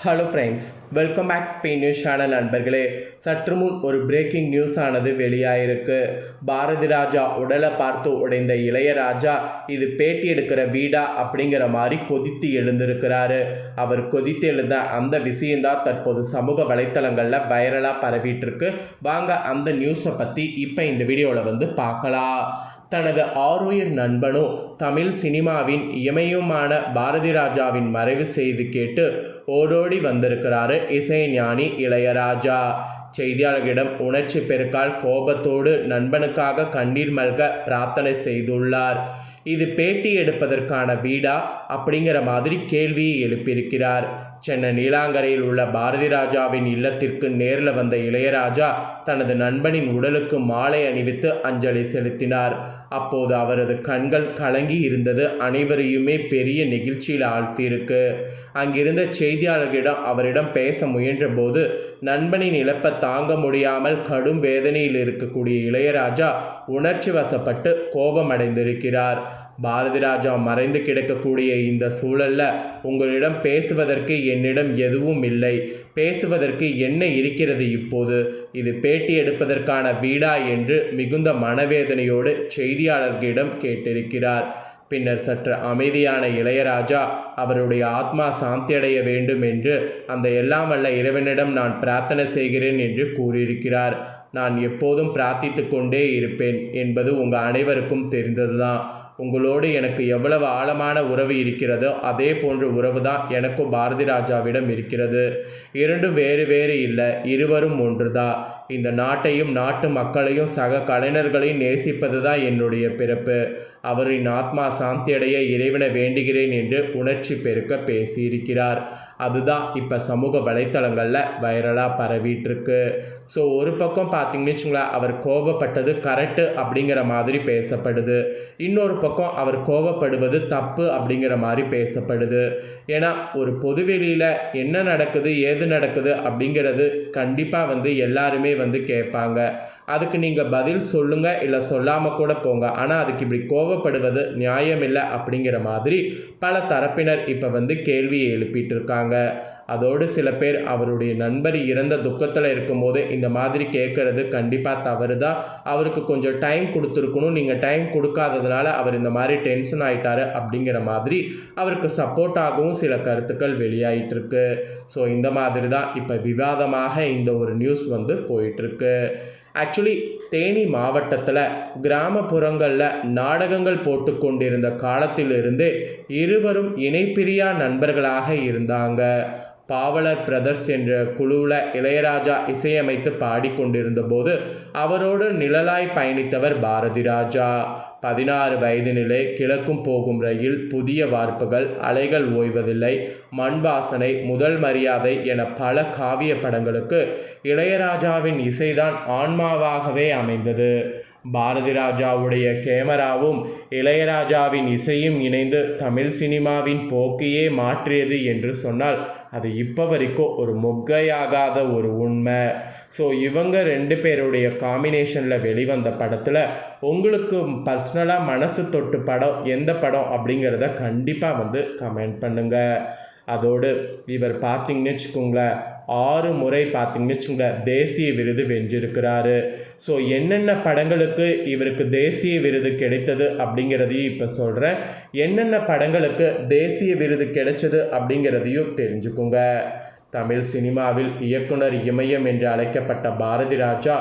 Hello friends, welcome back Spain news channel நண்பர்களே. சற்று முன் ஒரு பிரேக்கிங் நியூஸ் ஆனது வெளியாயிருக்கு. பாரதி ராஜா உடலை பார்த்து உடைந்த இளையராஜா இது பேட்டி எடுக்கிற வீடா அப்படிங்கிற மாதிரி கொதித்து எழுந்திருக்கிறாரு. அவர் கொதித்து எழுந்த அந்த விஷயந்தான் தற்போது சமூக வலைத்தளங்களில் வைரலாக பரவிட்டு இருக்கு. வாங்க அந்த நியூஸை பற்றி இப்போ இந்த வீடியோவில் பார்க்கலாம். தனது ஆருயிர் நண்பனும் தமிழ் சினிமாவின் இமயமான பாரதி ராஜாவின் மறைவு செய்தி கேட்டு ஓடோடி வந்திருக்கிறாரு இசைஞானி இளையராஜா. செய்தியாளர்களிடம் உணர்ச்சி பெருக்கால் கோபத்தோடு நண்பனுக்காக கண்ணீர் மல்க பிரார்த்தனை செய்துள்ளார். இது பேட்டி எடுப்பதற்கான வீடா அப்படிங்கிற மாதிரி கேள்வியை எழுப்பியிருக்கிறார். சென்னை நீலாங்கரையில் உள்ள பாரதி ராஜாவின் இல்லத்திற்கு நேரில் வந்த இளையராஜா தனது நண்பனின் உடலுக்கு மாலை அணிவித்து அஞ்சலி செலுத்தினார். அப்போது அவரது கண்கள் கலங்கி இருந்தது அனைவரையுமே பெரிய நெகிழ்ச்சியில் ஆழ்த்தியிருக்கு. அங்கிருந்த செய்தியாளர்களிடம் அவரிடம் பேச முயன்ற போது நண்பனின் இழப்பை தாங்க முடியாமல் கடும் வேதனையில் இருக்கக்கூடிய இளையராஜா உணர்ச்சி வசப்பட்டு கோபமடைந்திருக்கிறார். பாரதி ராஜா மறைந்து கிடக்கக்கூடிய இந்த சூழலில் உங்களிடம் பேசுவதற்கு என்னிடம் எதுவும் இல்லை. பேசுவதற்கு என்ன இருக்கிறது இப்போது? இது பேட்டி எடுப்பதற்கான வீடா என்று மிகுந்த மனவேதனையோடு செய்தியாளர்களிடம் கேட்டிருக்கிறார். பின்னர் சற்று அமைதியான இளையராஜா அவருடைய ஆத்மா சாந்தியடைய வேண்டும் என்று அந்த எல்லாம் வல்ல இறைவனிடம் நான் பிரார்த்தனை செய்கிறேன் என்று கூறியிருக்கிறார். நான் எப்போதும் பிரார்த்தித்து கொண்டே இருப்பேன் என்பது உங்கள் அனைவருக்கும் தெரிந்ததுதான். உங்களோடு எனக்கு எவ்வளவு ஆழமான உறவு இருக்கிறதோ அதே போன்ற உறவு தான் எனக்கும் பாரதி ராஜாவிடம் இருக்கிறது. இரண்டும் வேறு வேறு இல்லை, இருவரும் ஒன்றுதான். இந்த நாட்டையும் நாட்டு மக்களையும் சக கலைஞர்களையும் நேசிப்பது தான் என்னுடைய பிறப்பு. அவரின் ஆத்மா சாந்தியடைய இறைவனை வேண்டுகிறேன் என்று உணர்ச்சி பெருக்க பேசியிருக்கிறார். அதுதான் இப்போ சமூக வலைத்தளங்களில் வைரலாக பரவிட்டுருக்கு. ஸோ ஒரு பக்கம் பார்த்தீங்கன்னு வச்சுங்களேன், அவர் கோபப்பட்டது கரெக்டு அப்படிங்கிற மாதிரி பேசப்படுது. இன்னொரு பக்கம் அவர் கோபப்படுவது தப்பு அப்படிங்கிற மாதிரி பேசப்படுது. ஏன்னா ஒரு பொதுவெளியில் என்ன நடக்குது ஏது நடக்குது அப்படிங்கிறது கண்டிப்பாக எல்லாருமே கேட்பாங்க. அதுக்கு நீங்கள் பதில் சொல்லுங்கள், இல்லை சொல்லாமல் கூட போங்க. ஆனால் அதுக்கு இப்படி கோபப்படுவது நியாயமில்லை அப்படிங்கிற மாதிரி பல தரப்பினர் இப்போ கேள்வியை எழுப்பிட்டு இருக்காங்க. அதோடு சில பேர் அவருடைய நண்பர் இறந்த துக்கத்தில் இருக்கும்போது இந்த மாதிரி கேட்குறது கண்டிப்பாக தவறு தான். அவருக்கு கொஞ்சம் டைம் கொடுத்துருக்கணும், நீங்கள் டைம் கொடுக்காததுனால அவர் இந்த மாதிரி டென்ஷன் ஆகிட்டாரு அப்படிங்கிற மாதிரி அவருக்கு சப்போர்ட்டாகவும் சில கருத்துக்கள் வெளியாகிட்டுருக்கு. ஸோ இந்த மாதிரி தான் இப்போ விவாதமாக இந்த ஒரு நியூஸ் போயிட்டுருக்கு. ஆக்சுவலி தேனி மாவட்டத்தில் கிராமப்புறங்களில் நாடகங்கள் போட்டு கொண்டிருந்த காலத்திலிருந்து இருவரும் இணைப்பிரியா நண்பர்களாக இருந்தாங்க. பாவலர் பிரதர்ஸ் என்ற குழுவில் இளையராஜா இசையமைத்து பாடிக்கொண்டிருந்த போது அவரோடு நிழலாய் பயணித்தவர் பாரதி ராஜா. 16 வயதினிலே கிழக்கும் போகும் ரயில், புதிய வார்ப்புகள், அலைகள் ஓய்வதில்லை, மண் வாசனை, முதல் மரியாதை என பல காவிய படங்களுக்கு இளையராஜாவின் இசைதான் ஆன்மாவாகவே அமைந்தது. பாரதி ராஜாவுடைய கேமராவும் இளையராஜாவின் இசையும் இணைந்து தமிழ் சினிமாவின் போக்கையே மாற்றியது என்று சொன்னால் அது இப்போ வரைக்கும் ஒரு மொக்கையாகாத ஒரு உண்மை. ஸோ இவங்க ரெண்டு பேருடைய காம்பினேஷனில் வெளிவந்த படத்தில் உங்களுக்கு பர்சனலாக மனசு தொட்டு படம் எந்த படம் அப்படிங்கிறத கண்டிப்பாக கமெண்ட் பண்ணுங்கள். அதோடு இவர் பார்த்தீங்கன்னு வச்சுக்கோங்களேன், 6 முறை பார்த்தீங்கன்னு வச்சுக்கோங்களேன் தேசிய விருது வென்றிருக்கிறாரு. ஸோ என்னென்ன படங்களுக்கு இவருக்கு தேசிய விருது கிடைத்தது அப்படிங்கிறதையும் இப்போ சொல்கிறேன். என்னென்ன படங்களுக்கு தேசிய விருது கிடைச்சது அப்படிங்கிறதையும் தெரிஞ்சுக்கோங்க. தமிழ் சினிமாவில் இயக்குனர் இமயம் என்று அழைக்கப்பட்ட பாரதி ராஜா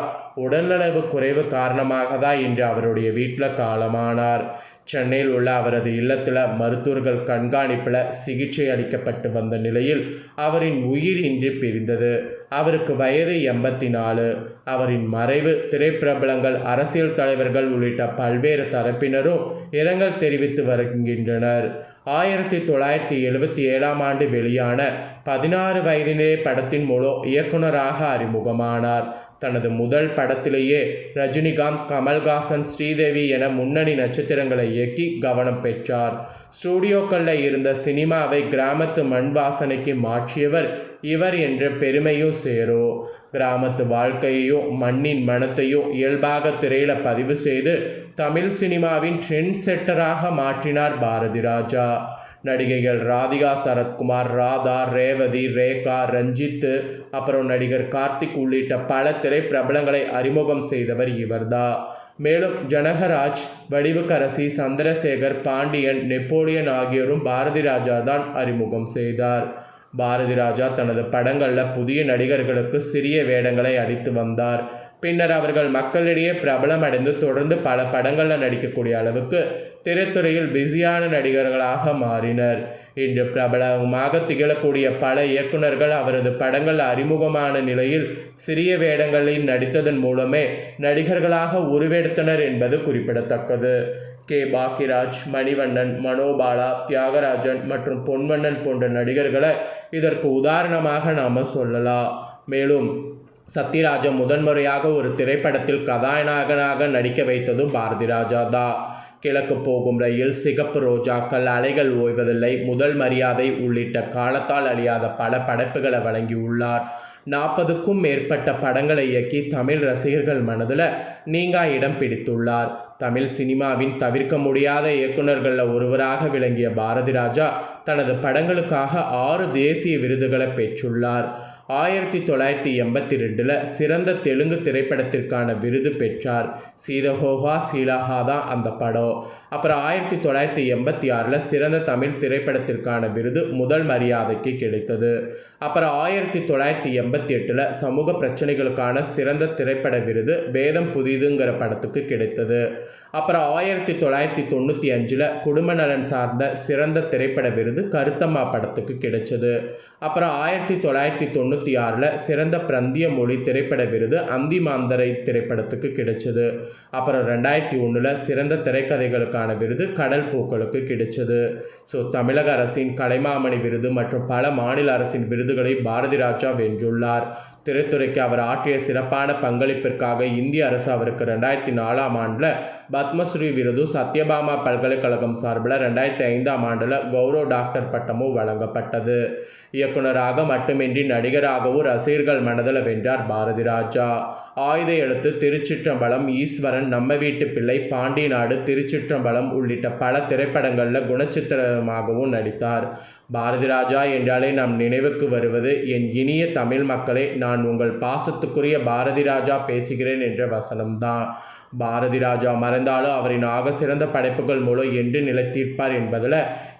உடல்நலவு குறைவு காரணமாக தான் இன்று அவருடைய வீட்டில் காலமானார். சென்னையில் உள்ள அவரது இல்லத்தில் மருத்துவர்கள் கண்காணிப்பில் சிகிச்சை அளிக்கப்பட்டு வந்த நிலையில் அவரின் உயிர் இன்றி பிரிந்தது. அவருக்கு வயது 84. அவரின் மறைவு திரைப்பிரபலங்கள், அரசியல் தலைவர்கள் உள்ளிட்ட பல்வேறு தரப்பினரும் இரங்கல் தெரிவித்து வருகின்றனர். 1977ஆம் ஆண்டு வெளியான 16 வயதிலே படத்தின் மூலம் இயக்குனராக அறிமுகமானார். தனது முதல் படத்திலேயே ரஜினிகாந்த், கமல்ஹாசன், ஸ்ரீதேவி என முன்னணி நட்சத்திரங்களை இயக்கி கவனம் பெற்றார். ஸ்டூடியோக்களில் இருந்த சினிமாவை கிராமத்து மண் வாசனைக்கு மாற்றியவர் இவர் என்ற பெருமையும் சேரும். கிராமத்து வாழ்க்கையையும் மண்ணின் மனத்தையும் இயல்பாக திரையில் பதிவு செய்து தமிழ் சினிமாவின் ட்ரெண்ட் செட்டராக மாற்றினார் பாரதி ராஜா. நடிகைகள் ராதிகா சரத்குமார், ராதா, ரேவதி, ரேகா, ரஞ்சித், அப்புறம் நடிகர் கார்த்திக் உள்ளிட்ட பல திரைப்பிரபலங்களை அறிமுகம் செய்தவர் இவர்தான். மேலும் ஜனகராஜ், வடிவுக்கரசி, சந்திரசேகர், பாண்டியன், நெப்போலியன் ஆகியோரும் பாரதி ராஜா தான் அறிமுகம் செய்தார். பாரதி ராஜா தனது படங்களில் புதிய நடிகர்களுக்கு சிறிய வேடங்களை அளித்து வந்தார். பின்னர் அவர்கள் மக்களிடையே பிரபலமடைந்து தொடர்ந்து பல படங்களில் நடிக்கக்கூடிய அளவுக்கு திரைத்துறையில் பிஸியான நடிகர்களாக மாறினர். இன்று பிரபலமாக திகழக்கூடிய பல இயக்குநர்கள் அவரது படங்கள் அறிமுகமான நிலையில் சிறிய வேடங்களில் நடித்ததன் மூலமே நடிகர்களாக உருவெடுத்தனர் என்பது குறிப்பிடத்தக்கது. கே. பாக்கியராஜ், மணிவண்ணன், மனோபாலா, தியாகராஜன் மற்றும் பொன்வண்ணன் போன்ற நடிகர்களை இதற்கு உதாரணமாக நாம் சொல்லலாம். மேலும் சத்யராஜை முதன்முறையாக ஒரு திரைப்படத்தில் கதாநாயகனாக நடிக்க வைத்ததும் பாரதி ராஜா தான். கிழக்கு போகும் ரயில், சிகப்பு ரோஜாக்கள், அலைகள் ஓய்வதில்லை, முதல் மரியாதை உள்ளிட்ட காலத்தால் அழியாத பல படைப்புகளை வழங்கியுள்ளார். 40க்கும் மேற்பட்ட படங்களை இயக்கி தமிழ் ரசிகர்கள் மனதில் நீங்கா இடம் பிடித்துள்ளார். தமிழ் சினிமாவின் தவிர்க்க முடியாத இயக்குநர்களில் ஒருவராக விளங்கிய பாரதி ராஜா தனது படங்களுக்காக 6 தேசிய விருதுகளை பெற்றுள்ளார். 1982 சிறந்த தெலுங்கு திரைப்படத்திற்கான விருது பெற்றார். சீதஹோஹா சீலஹா தான் அந்த படம். அப்புறம் 1986 சிறந்த தமிழ் திரைப்படத்திற்கான விருது முதல் மரியாதைக்கு கிடைத்தது. அப்புறம் 1988 சமூக பிரச்சனைகளுக்கான சிறந்த திரைப்பட விருது வேதம் புதிதுங்கிற படத்துக்கு கிடைத்தது. அப்புறம் 1995 குடும்ப நலன் சார்ந்த சிறந்த திரைப்பட விருது கருத்தம்மா படத்துக்கு கிடைச்சது. அப்புறம் 1996 சிறந்த பிராந்திய மொழி திரைப்பட விருது அந்தி மாந்தரை திரைப்படத்துக்கு கிடைச்சது. அப்புறம் 2001 சிறந்த திரைக்கதைகளுக்கான விருது கடல் பூக்களுக்கு கிடைச்சது. ஸோ தமிழக அரசின் கலைமாமணி விருது மற்றும் பல மாநில அரசின் விருதுகளை பாரதி ராஜா வென்றுள்ளார். திரைத்துறைக்கு அவர் ஆற்றிய சிறப்பான பங்களிப்பிற்காக இந்திய அரசு அவருக்கு 2004 பத்மஸ்ரீ விருது, சத்யபாமா பல்கலைக்கழகம் சார்பில் 2005 கௌரவ டாக்டர் பட்டமும் வழங்கப்பட்டது. இயக்குனராக மட்டுமின்றி நடிகராகவும் ரசிகர்கள் மனதில் வென்றார் பாரதி ராஜா. ஆயுத எழுத்து, திருச்சிற்றம்பலம், ஈஸ்வரன், நம்ம வீட்டு பிள்ளை, பாண்டிய நாடு, திருச்சிற்றம்பலம் உள்ளிட்ட பல திரைப்படங்களில் குணச்சித்திரமாகவும் நடித்தார். பாரதி ராஜா என்றாலே நம் நினைவுக்கு வருவது என் இனிய தமிழ் மக்களே, நான் உங்கள் பாசத்துக்குரிய பாரதி ராஜா பேசுகிறேன் என்ற வசனம்தான். பாரதி ராஜா மறைந்தாலும் அவரின் ஆக சிறந்த படைப்புகள் மூலம் என்று நிலைத்திருப்பார் என்பதில்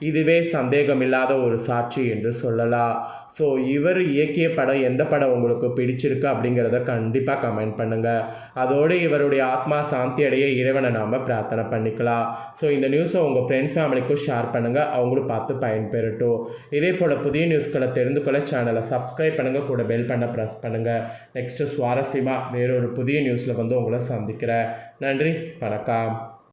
இதுவே சந்தேகமில்லாத ஒரு சாட்சி என்று சொல்லலாம். ஸோ இவர் இயக்கிய படம் எந்த படம் உங்களுக்கு பிடிச்சிருக்கு அப்படிங்கிறத கண்டிப்பாக கமெண்ட் பண்ணுங்கள். அதோடு இவருடைய ஆத்மா சாந்தி அடைய இறைவனை நாம் பிரார்த்தனை பண்ணிக்கலாம். ஸோ இந்த நியூஸை உங்கள் ஃப்ரெண்ட்ஸ் ஃபேமிலிக்கும் ஷேர் பண்ணுங்கள், அவங்களும் பார்த்து பயன்பெறட்டும். இதே போல் புதிய நியூஸ்களை தெரிந்து கொள்ள சேனலை சப்ஸ்கிரைப் பண்ணுங்கள், கூட பெல் பண்ண ப்ரெஸ் பண்ணுங்கள். நெக்ஸ்ட்டு சுவாரஸ்யமாக வேறொரு புதிய நியூஸில் வந்து உங்களை சந்திக்கிறேன். நன்றி, வணக்கம்.